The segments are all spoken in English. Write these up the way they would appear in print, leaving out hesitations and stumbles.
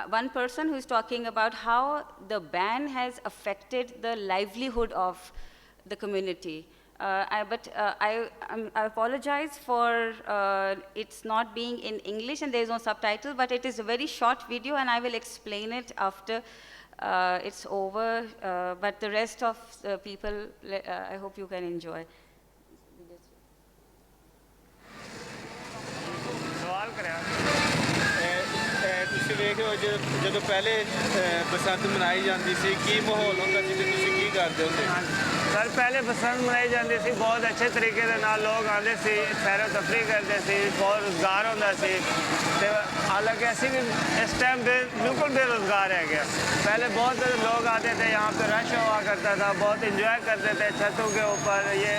one person who is talking about how the ban has affected the livelihood of the community. I apologize for it's not being in English and there is no subtitle, but it is a very short video and I will explain it after it's over. But the rest of the people, I hope you can enjoy. ਤੁਸੀਂ ਵੇਖੋ ਜਦੋਂ ਪਹਿਲੇ ਬਸੰਤ ਮਨਾਈ ਜਾਂਦੀ ਸੀ ਕੀ ਮਾਹੌਲ ਹੁੰਦਾ ਸੀ ਤੇ ਤੁਸੀਂ ਕੀ ਕਰਦੇ ਹੁੰਦੇ ਸਰ ਪਹਿਲੇ ਬਸੰਤ ਮਨਾਈ ਜਾਂਦੀ ਸੀ ਬਹੁਤ ਅੱਛੇ ਤਰੀਕੇ ਦੇ ਨਾਲ ਲੋਕ ਆਉਂਦੇ ਸੀ ਸੈਰ ਤਫਰੀਹ ਕਰਦੇ ਸੀ ਬਹੁਤ ਰੁਜ਼ਗਾਰ ਹੁੰਦਾ ਸੀ ਤੇ ਹਾਲਾਂਕਿ ਅਸੀਂ ਵੀ ਇਸ टाइम बिल्कुल बेरोजगार है गया पहले बहुत लोग आते थे यहाँ पे रश हुआ करता था बहुत इंजॉय करते थे छतों के ऊपर ये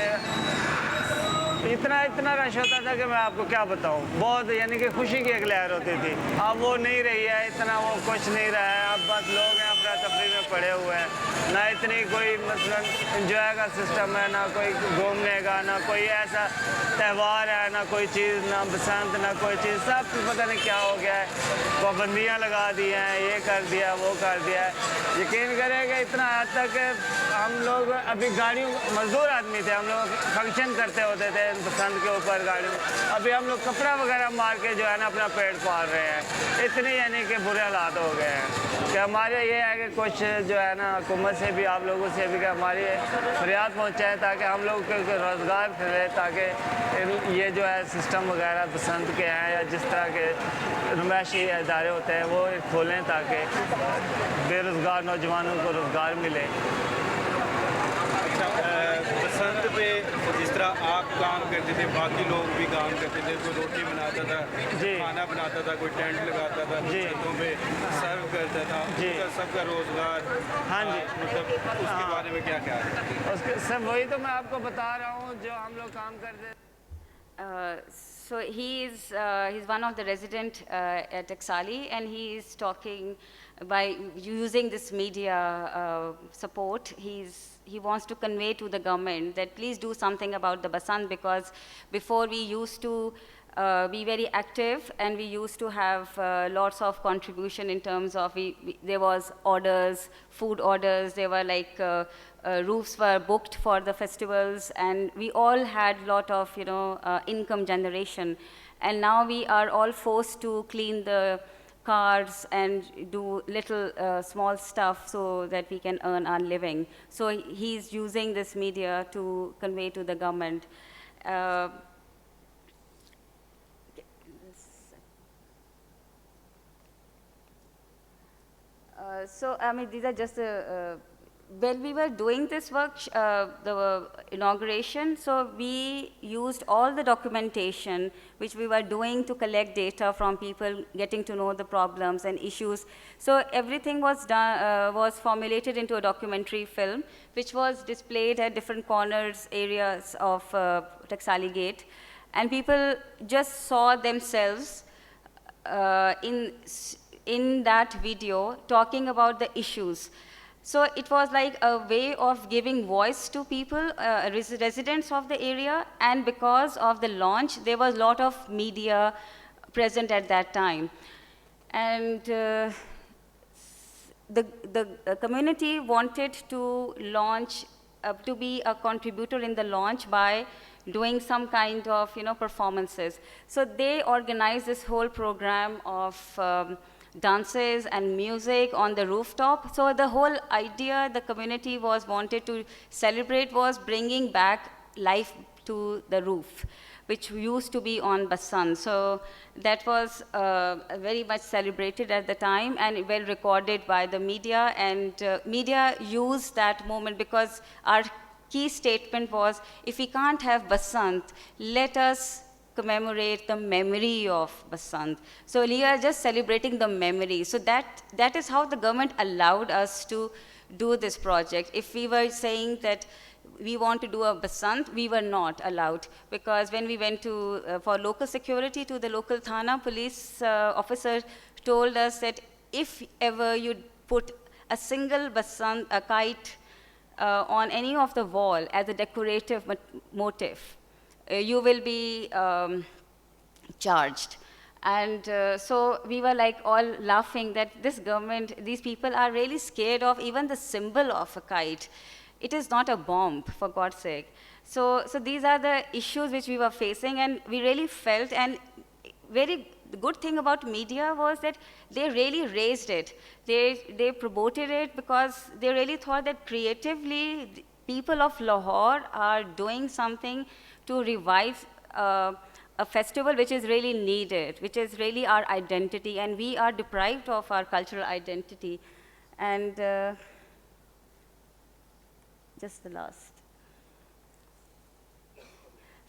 इतना रश होता था कि मैं आपको क्या बताऊं बहुत यानी कि खुशी की एक लहर होती थी अब वो नहीं रही है इतना वो कुछ नहीं रहा है अब बस लोग हैं अफरा तफरी में पड़े हुए हैं ना इतनी कोई मतलब इंजॉय का सिस्टम है ना कोई घूमने का ना कोई ऐसा त्यौहार है ना कोई चीज़ ना बसंत ना कोई चीज़ सब पता नहीं क्या हो गया है पाबंदियाँ लगा दी हैं ये कर दिया वो कर दिया है यकीन करेंगे इतना हद तक हम लोग अभी गाड़ियों मजदूर आदमी थे हम लोग फंक्शन करते होते थे बसंत के ऊपर गाड़ी में अभी हम लोग कपड़ा वगैरह मार के जो है ना अपना पेट पाल रहे हैं इतने यानी कि बुरे हालात हो गए हैं कि हमारे ये है कि कुछ जो है ना हुकूमत से भी आप लोगों से भी कि हमारी फरियाद पहुँचाएँ ताकि हम लोग को रोज़गार मिले ताकि ये जो है सिस्टम वगैरह बसंत के हैं या जिस तरह के नुमाइशी इदारे होते हैं वो खोलें ताकि बेरोज़गार नौजवानों को रोज़गार मिले बसंत पे जिस तरह आप काम करते थे बाकी लोग भी काम करते थे कोई रोटी बनाता था खाना बनाता था कोई टेंट लगाता था छतों पे सर्व करता था सबका रोजगार हाँ जी मतलब उसके बारे में क्या क्या है उसके सब वही तो मैं आपको बता रहा हूँ जो हम लोग काम करते So he's one of the resident at Exali, and he is talking by using this media support. He wants to convey to the government that please do something about the Basant, because before we used to be very active and we used to have lots of contribution in terms of there was orders, food orders, there were like roofs were booked for the festivals, and we all had lot of income generation. And now we are all forced to clean the cars and do little small stuff so that we can earn our living. So he's using this media to convey to the government. So I mean, these are just when we were doing this work, the inauguration, so we used all the documentation which we were doing to collect data from people, getting to know the problems and issues. So everything was done, was formulated into a documentary film, which was displayed at different corners, areas of Taksali Gate, and people just saw themselves in that video talking about the issues. So it was like a way of giving voice to people, residents of the area, and because of the launch, there was a lot of media present at that time. And the community wanted to launch, to be a contributor in the launch by doing some kind of performances. So they organized this whole program of dances and music on the rooftop. So the whole idea the community wanted to celebrate was bringing back life to the roof, which used to be on Basant. So that was very much celebrated at the time and well recorded by the media, and media used that moment because our key statement was, if we can't have Basant, let us commemorate the memory of Basant. So we are just celebrating the memory. So that is how the government allowed us to do this project. If we were saying that we want to do a Basant, we were not allowed, because when we went to for local security to the local Thana, police officer told us that if ever you put a single Basant, a kite on any of the wall as a decorative motif, you will be charged. And so we were like all laughing that this government, these people are really scared of even the symbol of a kite. It is not a bomb, for God's sake. So these are the issues which we were facing, and we really felt, and the good thing about media was that they really raised it. They promoted it because they really thought that creatively, the people of Lahore are doing something to revive a festival which is really needed, which is really our identity, and we are deprived of our cultural identity. And just the last.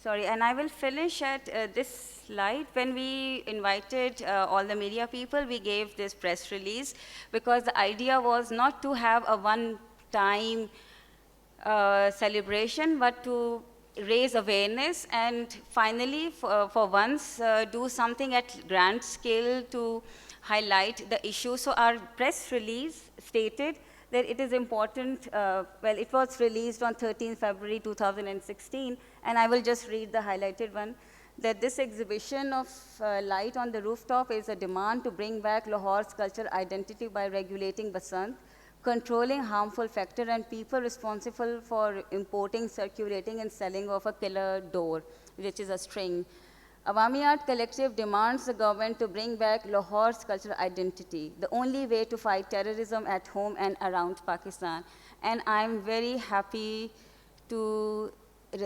Sorry, and I will finish at this slide. When we invited all the media people, we gave this press release because the idea was not to have a one-time celebration, but to raise awareness and finally, for once, do something at grand scale to highlight the issue. So our press release stated that it is important, well, it was released on 13 February 2016, and I will just read the highlighted one, that this exhibition of light on the rooftop is a demand to bring back Lahore's cultural identity by regulating Basant, controlling harmful factor, and people responsible for importing, circulating, and selling of a killer door, which is a string. Awami Art Collective demands the government to bring back Lahore's cultural identity, the only way to fight terrorism at home and around Pakistan. And I'm very happy to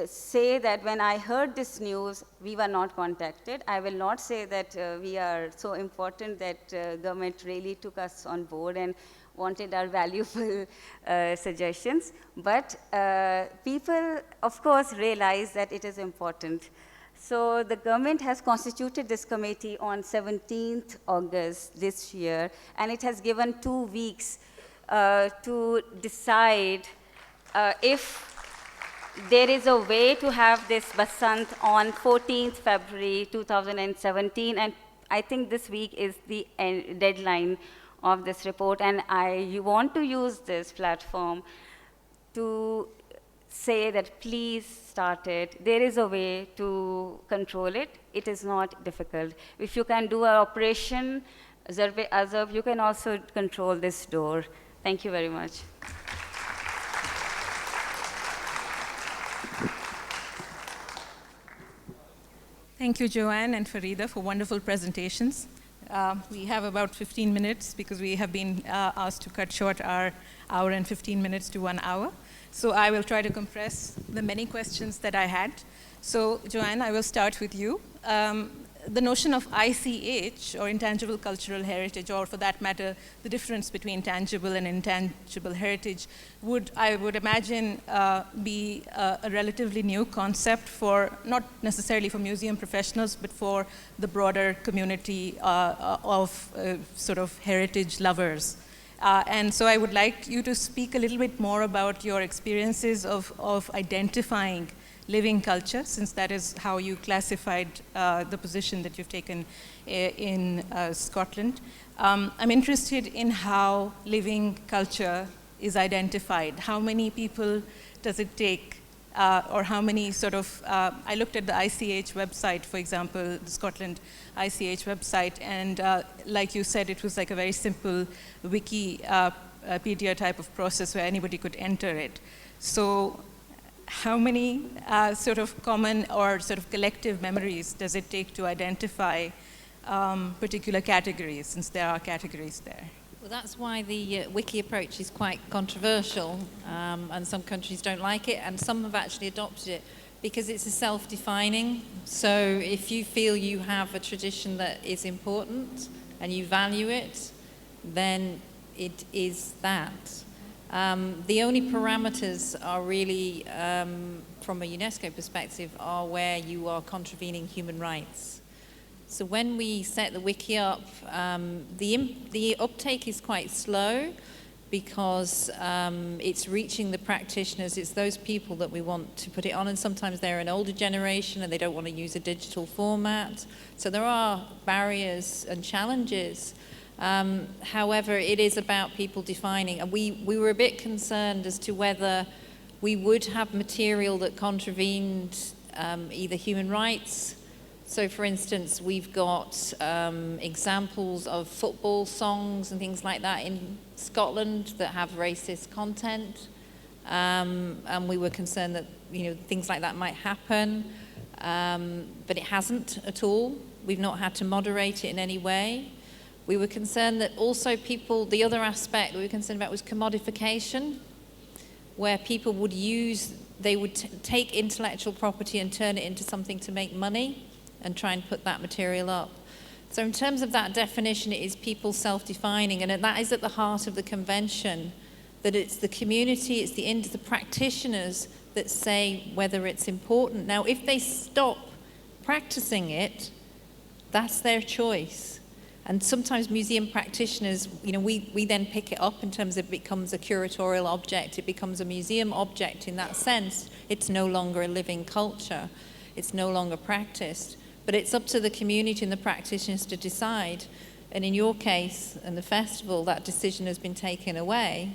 say that when I heard this news, we were not contacted. I will not say that we are so important that government really took us on board and wanted our valuable suggestions. But people, of course, realize that it is important. So the government has constituted this committee on 17th August this year, and it has given 2 weeks to decide if there is a way to have this Basant on 14th February 2017, and I think this week is the deadline of this report, and I want to use this platform to say that please start it. There is a way to control it. It is not difficult. If you can do an operation, Zarbe Azab, you can also control this door. Thank you very much. Thank you, Joanne and Farida, for wonderful presentations. We have about 15 minutes because we have been asked to cut short our hour and 15 minutes to 1 hour. So I will try to compress the many questions that I had. So Joanne, I will start with you. The notion of ICH, or intangible cultural heritage, or for that matter, the difference between tangible and intangible heritage, I would imagine, be a relatively new concept for, not necessarily for museum professionals, but for the broader community of sort of heritage lovers. And so I would like you to speak a little bit more about your experiences of identifying living culture, since that is how you classified the position that you've taken in Scotland. I'm interested in how living culture is identified. How many people does it take, or how many sort of, I looked at the ICH website, for example, the Scotland ICH website, and like you said, it was like a very simple Wikipedia type of process where anybody could enter it. So how many sort of common or sort of collective memories does it take to identify particular categories, since there are categories there? Well, that's why the wiki approach is quite controversial, and some countries don't like it, and some have actually adopted it because it's a self-defining. So if you feel you have a tradition that is important and you value it, then it is that. The only parameters are really, from a UNESCO perspective, are where you are contravening human rights. So when we set the wiki up, the uptake is quite slow because it's reaching the practitioners. It's those people that we want to put it on, and sometimes they're an older generation and they don't want to use a digital format. So there are barriers and challenges. However, it is about people defining, and we were a bit concerned as to whether we would have material that contravened either human rights, So, for instance, we've got examples of football songs and things like that in Scotland that have racist content, and we were concerned that things like that might happen, but it hasn't at all. We've not had to moderate it in any way. We were concerned that also the other aspect we were concerned about was commodification, where people would take intellectual property and turn it into something to make money and try and put that material up. So in terms of that definition, it is people self-defining, and that is at the heart of the convention, that it's the community, it's the practitioners that say whether it's important. Now, if they stop practicing it, that's their choice. And sometimes museum practitioners, we then pick it up in terms of it becomes a curatorial object, it becomes a museum object in that sense. It's no longer a living culture, it's no longer practiced. But it's up to the community and the practitioners to decide. And in your case, and the festival, that decision has been taken away,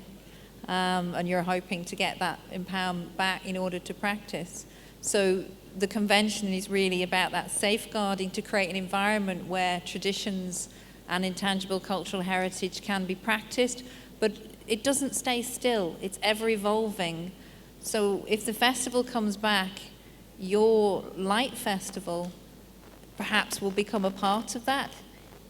and you're hoping to get that empowerment back in order to practice. So the convention is really about that safeguarding to create an environment where traditions and intangible cultural heritage can be practiced, but it doesn't stay still, it's ever evolving. So if the festival comes back, your light festival perhaps will become a part of that.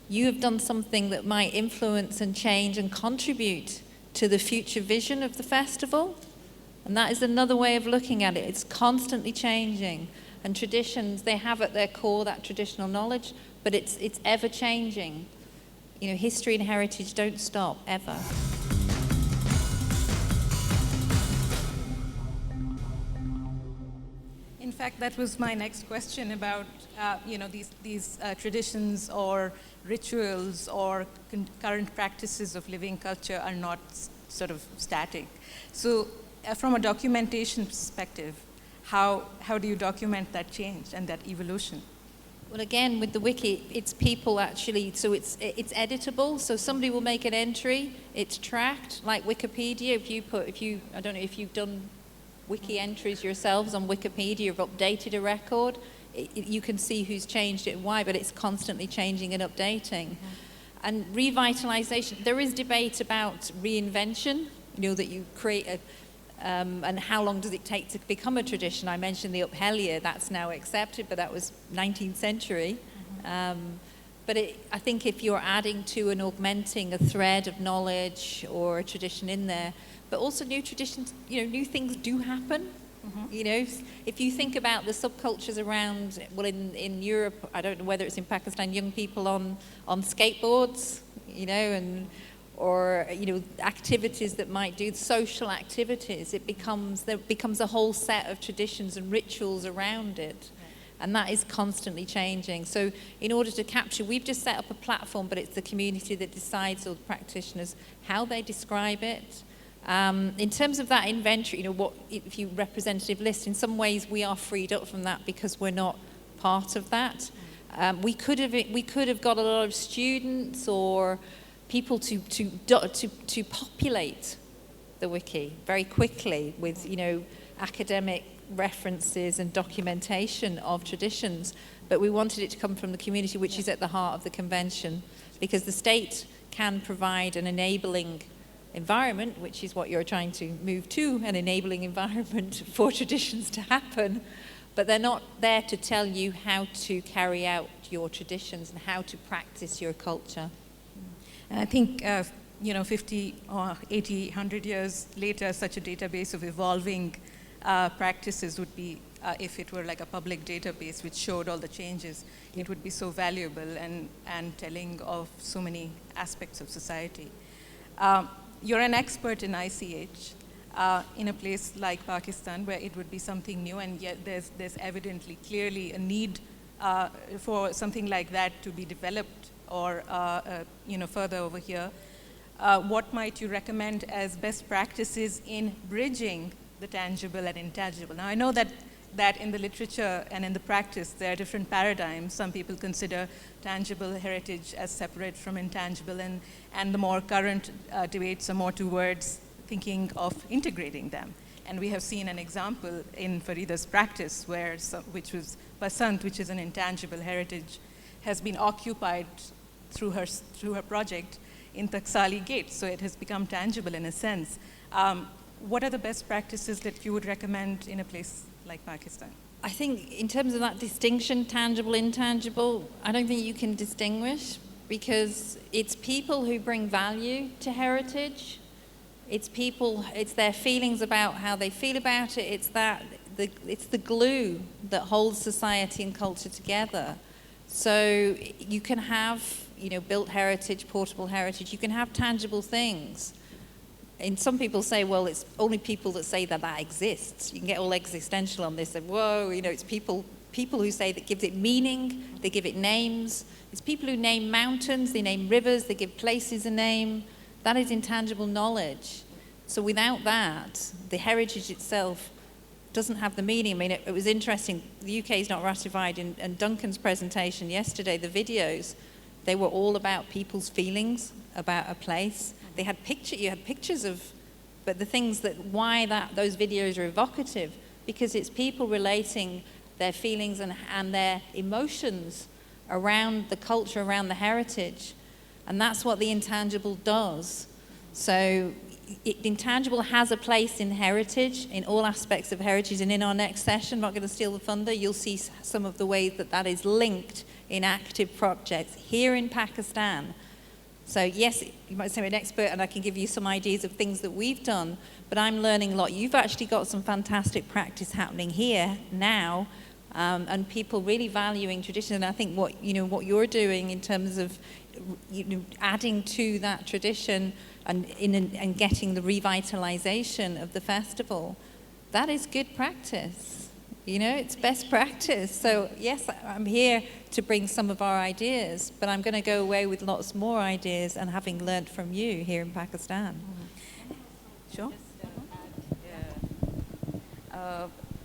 You have done something that might influence and change and contribute to the future vision of the festival. And that is another way of looking at it. It's constantly changing. And traditions, they have at their core that traditional knowledge, but it's ever changing. History and heritage don't stop, ever. In fact, that was my next question about, these traditions or rituals or current practices of living culture are not sort of static. So from a documentation perspective, how do you document that change and that evolution? Well, again, with the wiki, it's people actually, so it's editable. So somebody will make an entry, it's tracked, like Wikipedia. I don't know if you've done wiki entries yourselves on Wikipedia, you've updated a record, you can see who's changed it and why, but it's constantly changing and updating. Mm-hmm. And revitalization, there is debate about reinvention, that you create and how long does it take to become a tradition? I mentioned the Uphelia, that's now accepted, but that was 19th century. Mm-hmm. But I think if you're adding to and augmenting a thread of knowledge or a tradition in there, but also new traditions, new things do happen. Mm-hmm. If you think about the subcultures around, in Europe, I don't know whether it's in Pakistan, young people on skateboards, or activities that might do social activities, there becomes a whole set of traditions and rituals around it. And that is constantly changing. So in order to capture, we've just set up a platform, but it's the community that decides, or the practitioners, how they describe it. In terms of that inventory, if you representative list, in some ways we are freed up from that because we're not part of that. We could have got a lot of students or people to populate the wiki very quickly with academic references and documentation of traditions, but we wanted it to come from the community, which is at the heart of the convention, because the state can provide an enabling environment, which is what you're trying to move to, an enabling environment for traditions to happen, but they're not there to tell you how to carry out your traditions and how to practice your culture. And I think 50 or 80, 100 years later, such a database of evolving practices would be, if it were like a public database which showed all the changes, it would be so valuable and telling of so many aspects of society. You're an expert in ICH in a place like Pakistan where it would be something new, and yet there's evidently clearly a need for something like that to be developed or further over here. What might you recommend as best practices in bridging the tangible and intangible? Now, I know that in the literature and in the practice, there are different paradigms. Some people consider tangible heritage as separate from intangible, and the more current debates are more towards thinking of integrating them. And we have seen an example in Farida's practice, which was Basant, which is an intangible heritage, has been occupied through her project in Taksali Gate, so it has become tangible in a sense. What are the best practices that you would recommend in a place like Pakistan? I think in terms of that distinction, tangible, intangible, I don't think you can distinguish, because it's people who bring value to heritage. It's people, it's their feelings about how they feel about it. It's the glue that holds society and culture together. So you can have, built heritage, portable heritage. You can have tangible things. And some people say, well, it's only people that say that exists. You can get all existential on this. And whoa, it's people who say that gives it meaning. They give it names. It's people who name mountains. They name rivers. They give places a name. That is intangible knowledge. So without that, the heritage itself doesn't have the meaning. I mean, it was interesting. The UK is not ratified, and Duncan's presentation yesterday, the videos, they were all about people's feelings about a place. You had pictures of, but the things why those videos are evocative, because it's people relating their feelings and their emotions around the culture, around the heritage. And that's what the intangible does. So intangible has a place in heritage, in all aspects of heritage. And in our next session, I'm not going to steal the thunder, you'll see some of the ways that is linked in active projects here in Pakistan. So yes, you might say I'm an expert and I can give you some ideas of things that we've done, but I'm learning a lot. You've actually got some fantastic practice happening here now, and people really valuing tradition. And I think what you're doing in terms of adding to that tradition and getting the revitalization of the festival, that is good practice. It's best practice. So yes, I'm here to bring some of our ideas, but I'm going to go away with lots more ideas and having learned from you here in Pakistan. Sure.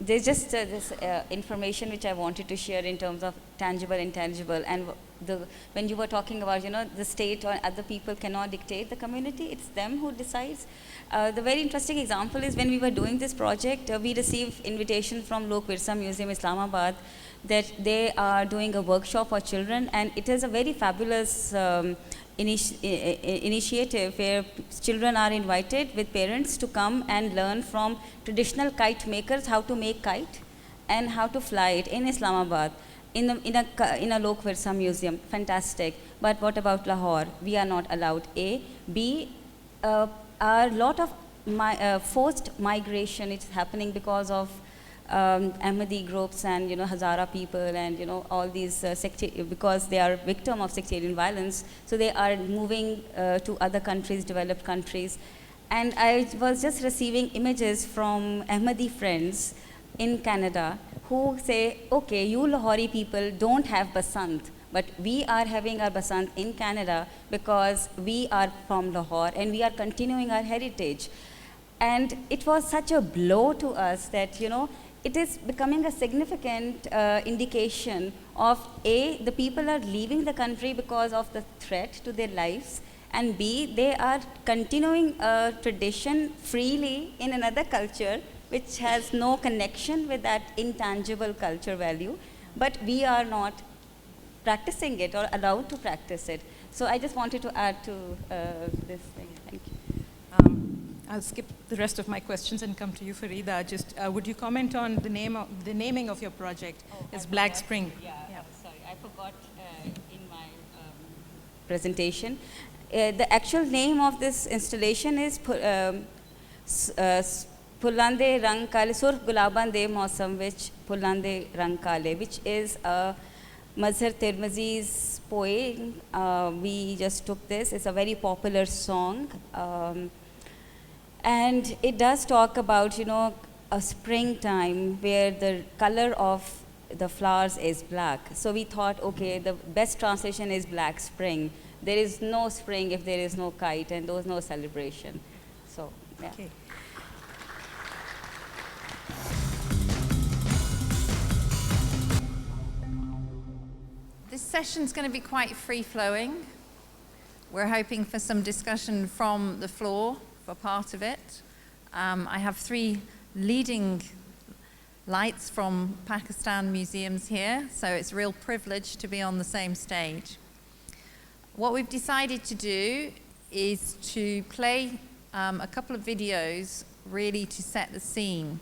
There's just this information which I wanted to share in terms of tangible, intangible, and when you were talking about, the state or other people cannot dictate the community, it's them who decides. The very interesting example is when we were doing this project, we received invitation from Lok Virsa Museum, Islamabad, that they are doing a workshop for children, and it is a very fabulous initiative where children are invited with parents to come and learn from traditional kite makers how to make kite and how to fly it in Islamabad. In a Lok Virsa Museum, fantastic. But what about Lahore? We are not allowed. A. B. A lot of forced migration is happening because of Ahmadi groups and Hazara people and all these because they are victim of sectarian violence, so they are moving to other countries, developed countries. And I was just receiving images from Ahmadi friends in Canada who say, okay, you Lahori people don't have Basant, but we are having our Basant in Canada because we are from Lahore and we are continuing our heritage. And it was such a blow to us that, it is becoming a significant indication of A, the people are leaving the country because of the threat to their lives, and B, they are continuing a tradition freely in another culture which has no connection with that intangible culture value, but we are not practicing it or allowed to practice it. So I just wanted to add to this thing. Thank you. I'll skip the rest of my questions and come to you, Farida. Just would you comment on the naming of your project? It's Black Spring. Yeah. Sorry, I forgot in my presentation. The actual name of this installation is Pullande Rang Kale, Surf Gulaban De Mausam, which Pullande Rang Kale, which is a Mazhar Tirmizi's poem. We just took this. It's a very popular song. And it does talk about, a springtime where the color of the flowers is black. So we thought, okay, the best translation is Black Spring. There is no spring if there is no kite and there is no celebration. So, yeah. Okay. This session's going to be quite free-flowing. We're hoping for some discussion from the floor for part of it. I have three leading lights from Pakistan museums here, so it's a real privilege to be on the same stage. What we've decided to do is to play a couple of videos really to set the scene.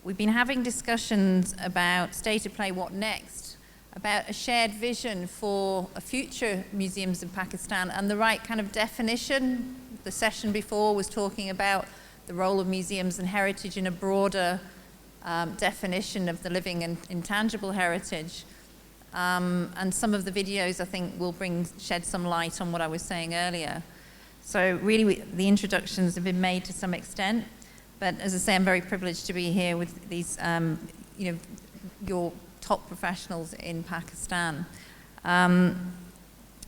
We've been having discussions about State of Play, what next, about a shared vision for a future museums in Pakistan and the right kind of definition. The session before was talking about the role of museums and heritage in a broader definition of the living and intangible heritage. And some of the videos, I think, will shed some light on what I was saying earlier. So really, the introductions have been made to some extent. But as I say, I'm very privileged to be here with these, your top professionals in Pakistan.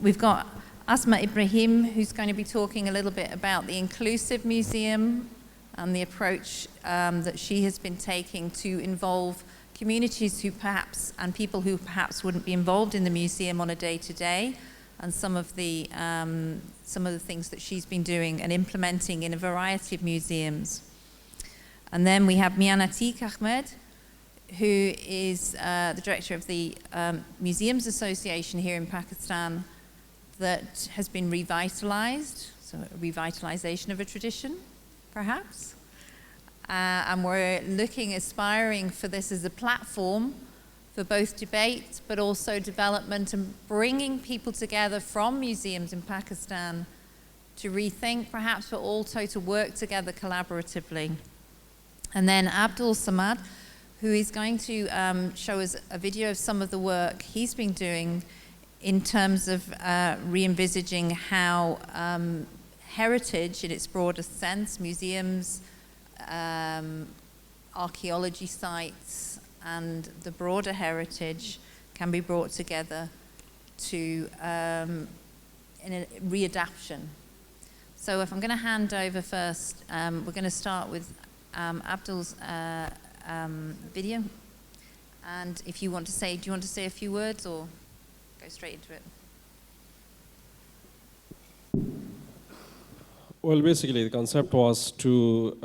We've got Asma Ibrahim, who's going to be talking a little bit about the inclusive museum and the approach that she has been taking to involve communities who perhaps, and people who perhaps wouldn't be involved in the museum on a day-to-day, and some of the things that she's been doing and implementing in a variety of museums. And then we have Mian Atiq Ahmed, who is the director of the Museums Association here in Pakistan that has been revitalized, so a revitalization of a tradition, perhaps. And we're aspiring for this as a platform for both debate, but also development and bringing people together from museums in Pakistan to rethink, perhaps, but also to work together collaboratively. And then Abdul Samad, who is going to show us a video of some of the work he's been doing in terms of re-envisaging how heritage in its broader sense, museums, archaeology sites, and the broader heritage can be brought together to in a readaptation. So if I'm going to hand over first, we're going to start with Abdul's video. And if you want to say, do you want to say a few words or go straight into it? Well, basically, the concept was to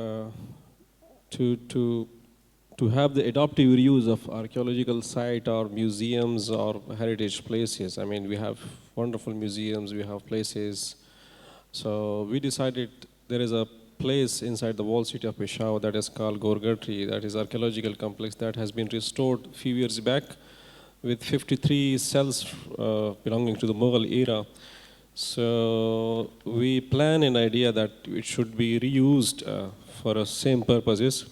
have the adaptive reuse of archaeological site or museums or heritage places. I mean, we have wonderful museums, we have places. So we decided there is a place inside the walled city of Peshawar that is called Gorgatri, that is archaeological complex that has been restored a few years back with 53 cells belonging to the Mughal era. So we plan an idea that it should be reused for the same purposes,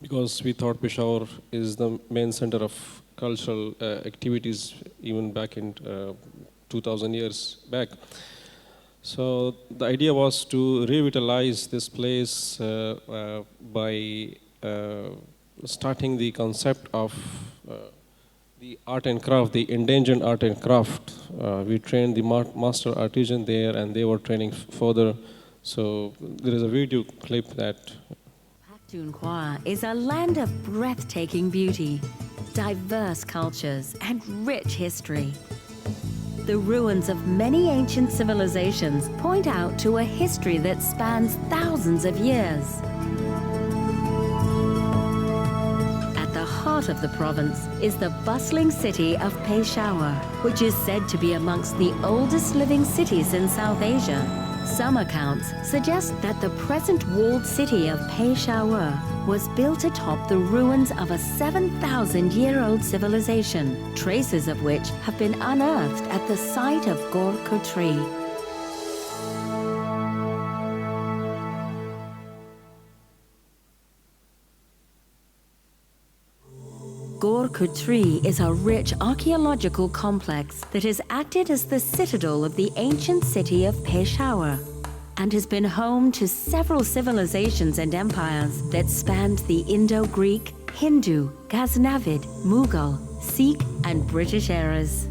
because we thought Peshawar is the main center of cultural activities even back in 2000 years back. So the idea was to revitalize this place by starting the concept of the art and craft, the endangered art and craft. We trained the master artisan there, and they were training further. So there is a video clip that. Pakhtunkhwa is a land of breathtaking beauty, diverse cultures, and rich history. The ruins of many ancient civilizations point out to a history that spans thousands of years. At the heart of the province is the bustling city of Peshawar, which is said to be amongst the oldest living cities in South Asia. Some accounts suggest that the present walled city of Peshawar was built atop the ruins of a 7,000-year-old civilization, traces of which have been unearthed at the site of Gorgatri. Gorgatri is a rich archaeological complex that has acted as the citadel of the ancient city of Peshawar and has been home to several civilizations and empires that spanned the Indo-Greek, Hindu, Ghaznavid, Mughal, Sikh, and British eras.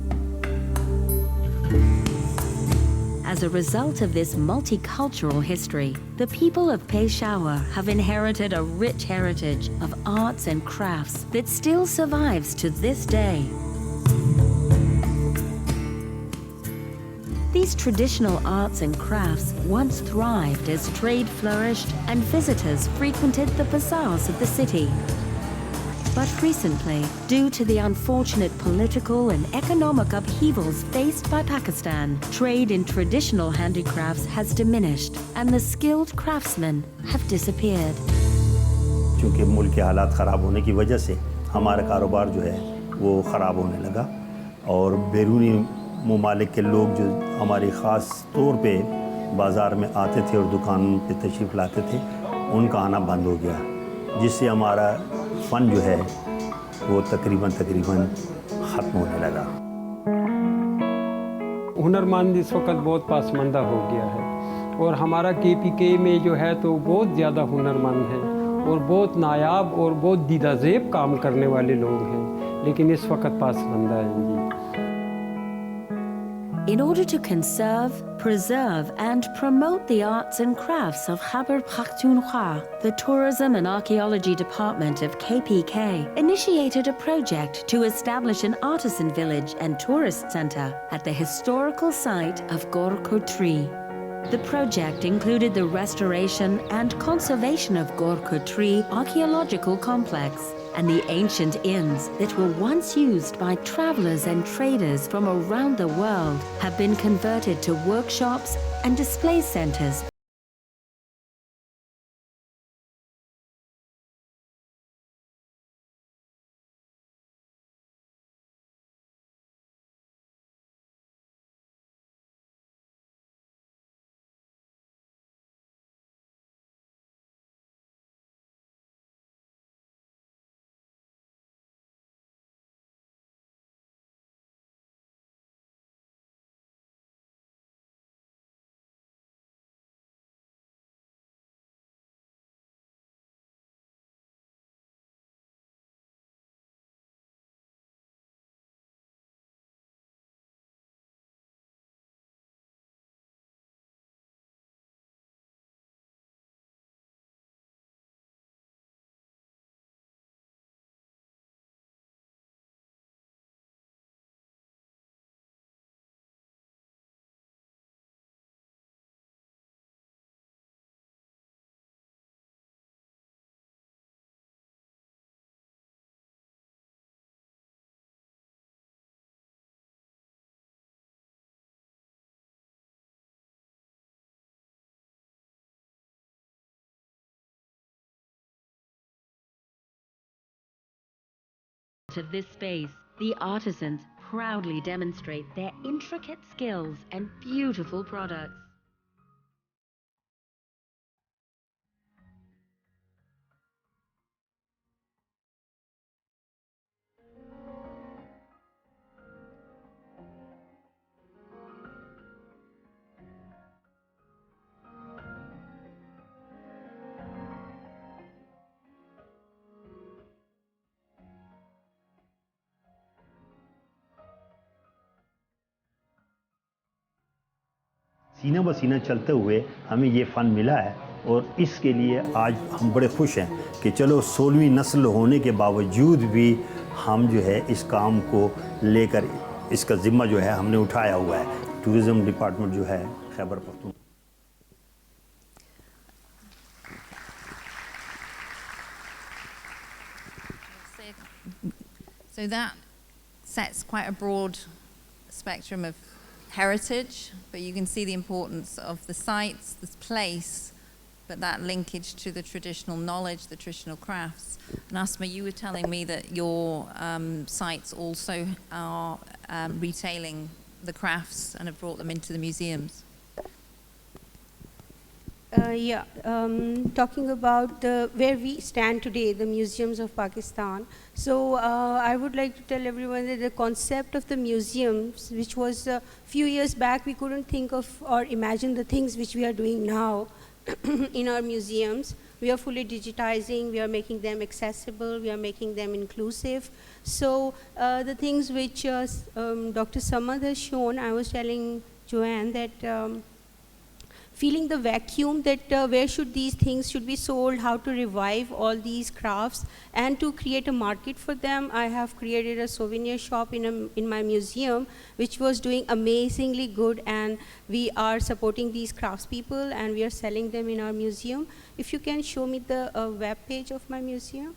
As a result of this multicultural history, the people of Peshawar have inherited a rich heritage of arts and crafts that still survives to this day. These traditional arts and crafts once thrived as trade flourished and visitors frequented the bazaars of the city. But recently, due to the unfortunate political and economic upheavals faced by Pakistan, trade in traditional handicrafts has diminished and the skilled craftsmen have disappeared. क्योंकि मुल्क के हालात ख़राब होने की वजह से हमारा कारोबार जो है वो ख़राब होने लगा और बैरूनी ममालिक के लोग जो हमारी ख़ास तौर पे बाज़ार में आते थे और दुकान पे तशरीफ़ लाते थे उनका आना बंद हो गया जिससे हमारा फ़न जो है वो तकरीबन ख़त्म होने लगा। हुनरमंद इस वक्त बहुत पासमंदा हो गया है और हमारा KPK में जो है तो बहुत ज़्यादा हुनरमंद हैं और बहुत नायाब और बहुत दीदाज़ेब काम करने वाले लोग हैं लेकिन इस वक्त पासमंदा हैं जी। In order to conserve, preserve and promote the arts and crafts of Khyber Pakhtunkhwa, the Tourism and Archaeology Department of KPK initiated a project to establish an artisan village and tourist center at the historical site of Gorkotri. The project included the restoration and conservation of Gorkotri archaeological complex and the ancient inns that were once used by travelers and traders from around the world have been converted to workshops and display centers. Of this space, the artisans proudly demonstrate their intricate skills and beautiful products. सीना बसीना चलते हुए हमें ये फ़न मिला है और इसके लिए आज हम बड़े खुश हैं कि चलो 16वीं नस्ल होने के बावजूद भी हम जो है इस काम को लेकर इसका ज़िम्मा जो है हमने उठाया हुआ है। टूरिज़्म डिपार्टमेंट जो है Khyber Pakhtunkhwa. So that sets quite a broad spectrum of heritage, but you can see the importance of the sites, this place, but that linkage to the traditional knowledge, the traditional crafts. And Asma, you were telling me that your sites also are retailing the crafts and have brought them into the museums. Talking about where we stand today, the museums of Pakistan. So I would like to tell everyone that the concept of the museums, which was a few years back, we couldn't think of or imagine the things which we are doing now in our museums. We are fully digitizing, we are making them accessible, we are making them inclusive. So the things which Dr. Samad has shown, I was telling Joanne that feeling the vacuum that where should these things should be sold, how to revive all these crafts and to create a market for them. I have created a souvenir shop in my museum which was doing amazingly good, and we are supporting these craftspeople and we are selling them in our museum. If you can show me the web page of my museum.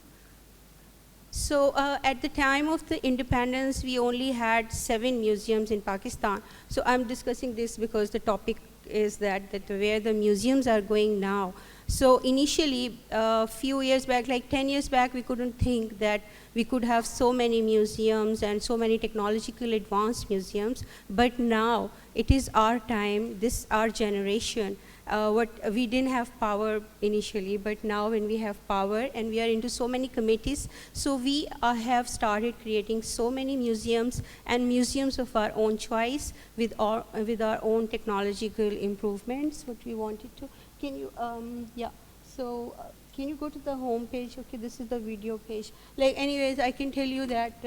So at the time of the independence, we only had 7 museums in Pakistan. So I'm discussing this because the topic is that where the museums are going now. So initially, a few years back, like 10 years back, we couldn't think that we could have so many museums and so many technological advanced museums. But now, it is our time, this our generation. What we didn't have power initially, but now when we have power and we are into so many committees, so we have started creating so many museums and museums of our own choice with our own technological improvements, what we wanted to. Can you, yeah, so can you go to the home page? Okay, this is the video page. Like anyways, I can tell you that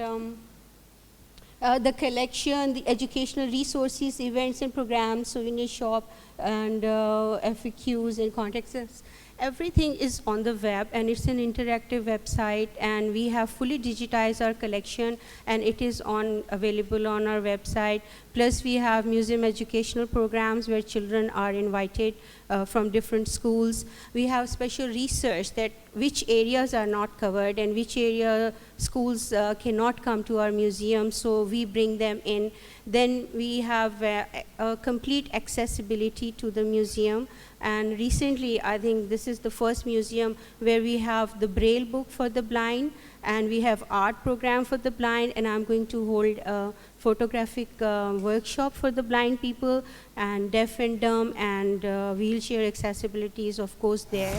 the collection, the educational resources, events and programs, souvenir shop, and FAQs and contacts, everything is on the web, and it's an interactive website, and we have fully digitized our collection, and it is available on our website. Plus we have museum educational programs where children are invited from different schools. We have special research that which areas are not covered and which area schools cannot come to our museum, so we bring them in. Then we have a complete accessibility to the museum. And recently, I think this is the first museum where we have the Braille book for the blind, and we have art program for the blind, and I'm going to hold a photographic workshop for the blind people, and deaf and dumb, and wheelchair accessibility is of course there.